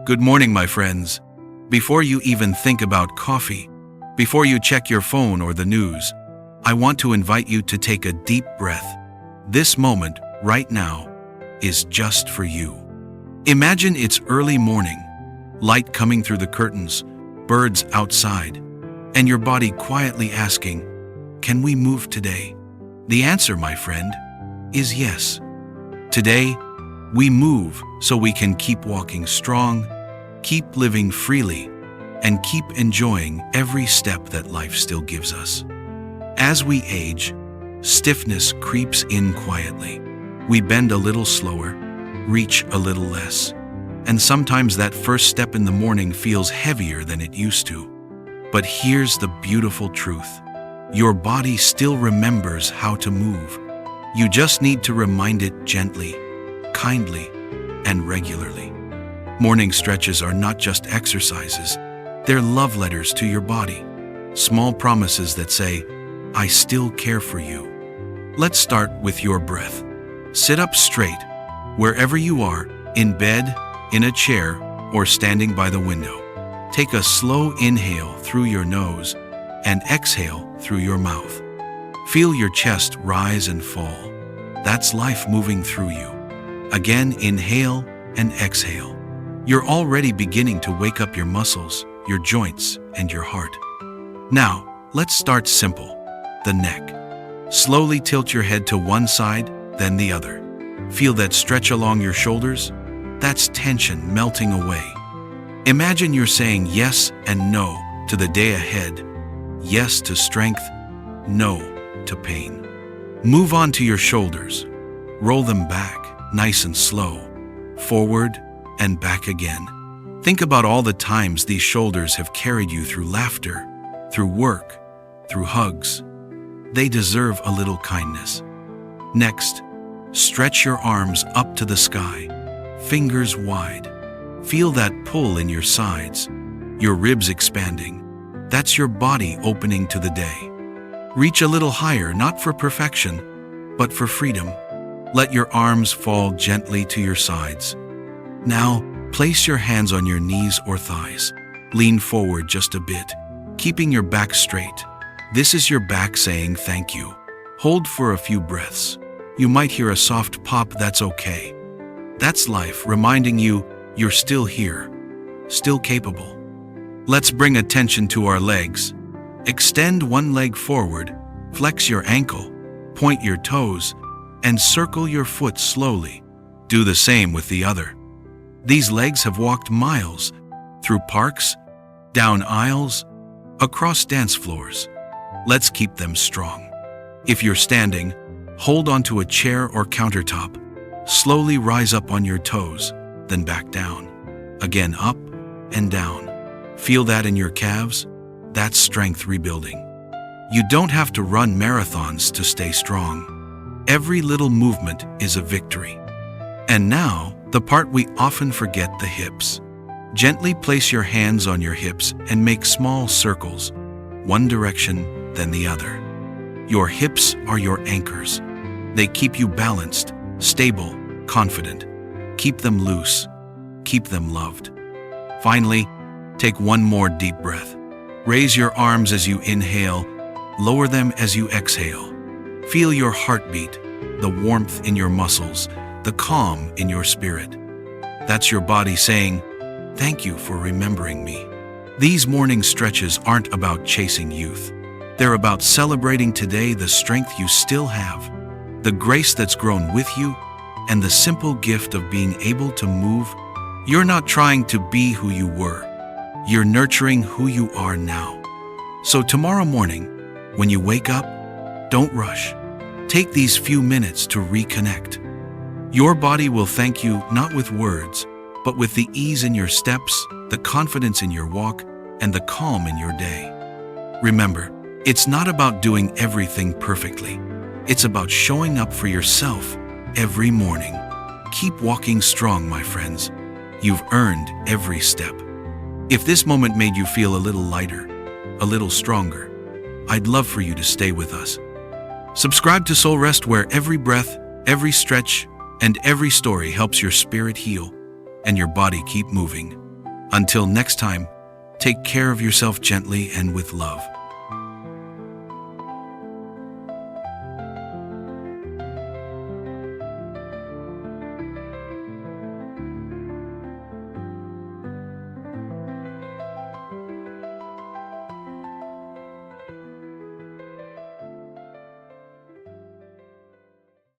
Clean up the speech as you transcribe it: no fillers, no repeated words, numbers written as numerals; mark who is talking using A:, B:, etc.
A: Good morning, my friends. Before you even think about coffee, before you check your phone or the news, I want to invite you to take a deep breath. This moment, right now, is just for you. Imagine it's early morning, light coming through the curtains, birds outside, and your body quietly asking, "Can we move today?" The answer, my friend, is yes. Today, we move so we can keep walking strong, keep living freely, and keep enjoying every step that life still gives us. As we age, stiffness creeps in quietly. We bend a little slower, reach a little less, and sometimes that first step in the morning feels heavier than it used to. But here's the beautiful truth. Your body still remembers how to move. You just need to remind it gently, kindly, and regularly. Morning stretches are not just exercises, they're love letters to your body. Small promises that say, "I still care for you." Let's start with your breath. Sit up straight, wherever you are, in bed, in a chair, or standing by the window. Take a slow inhale through your nose and exhale through your mouth. Feel your chest rise and fall. That's life moving through you. Again, inhale and exhale. You're already beginning to wake up your muscles, your joints, and your heart. Now, let's start simple. The neck. Slowly tilt your head to one side, then the other. Feel that stretch along your shoulders? That's tension melting away. Imagine you're saying yes and no to the day ahead. Yes to strength, no to pain. Move on to your shoulders. Roll them back, nice and slow. Forward and back again. Think about all the times these shoulders have carried you through laughter, through work, through hugs. They deserve a little kindness. Next, stretch your arms up to the sky, fingers wide. Feel that pull in your sides, your ribs expanding. That's your body opening to the day. Reach a little higher, not for perfection, but for freedom. Let your arms fall gently to your sides. Now, place your hands on your knees or thighs. Lean forward just a bit, keeping your back straight. This is your back saying thank you. Hold for a few breaths. You might hear a soft pop, that's okay. That's life reminding you you're still here, still capable. Let's bring attention to our legs. Extend one leg forward, flex your ankle, point your toes, and circle your foot slowly. Do the same with the other. These legs have walked miles, through parks, down aisles, across dance floors. Let's keep them strong. If you're standing, hold onto a chair or countertop. Slowly rise up on your toes, then back down. Again up and down. Feel that in your calves? That's strength rebuilding. You don't have to run marathons to stay strong. Every little movement is a victory. And now, the part we often forget, the hips. Gently place your hands on your hips and make small circles, one direction, then the other. Your hips are your anchors. They keep you balanced, stable, confident. Keep them loose. Keep them loved. Finally, take one more deep breath. Raise your arms as you inhale, lower them as you exhale. Feel your heartbeat, the warmth in your muscles, the calm in your spirit. That's your body saying, "Thank you for remembering me." These morning stretches aren't about chasing youth. They're about celebrating today the strength you still have, the grace that's grown with you, and the simple gift of being able to move. You're not trying to be who you were. You're nurturing who you are now. So tomorrow morning, when you wake up, don't rush. Take these few minutes to reconnect. Your body will thank you not with words, but with the ease in your steps, the confidence in your walk, and the calm in your day. Remember, it's not about doing everything perfectly. It's about showing up for yourself every morning. Keep walking strong, my friends. You've earned every step. If this moment made you feel a little lighter, a little stronger, I'd love for you to stay with us. Subscribe to Soul Rest, where every breath, every stretch, and every story helps your spirit heal and your body keep moving. Until next time, take care of yourself gently and with love.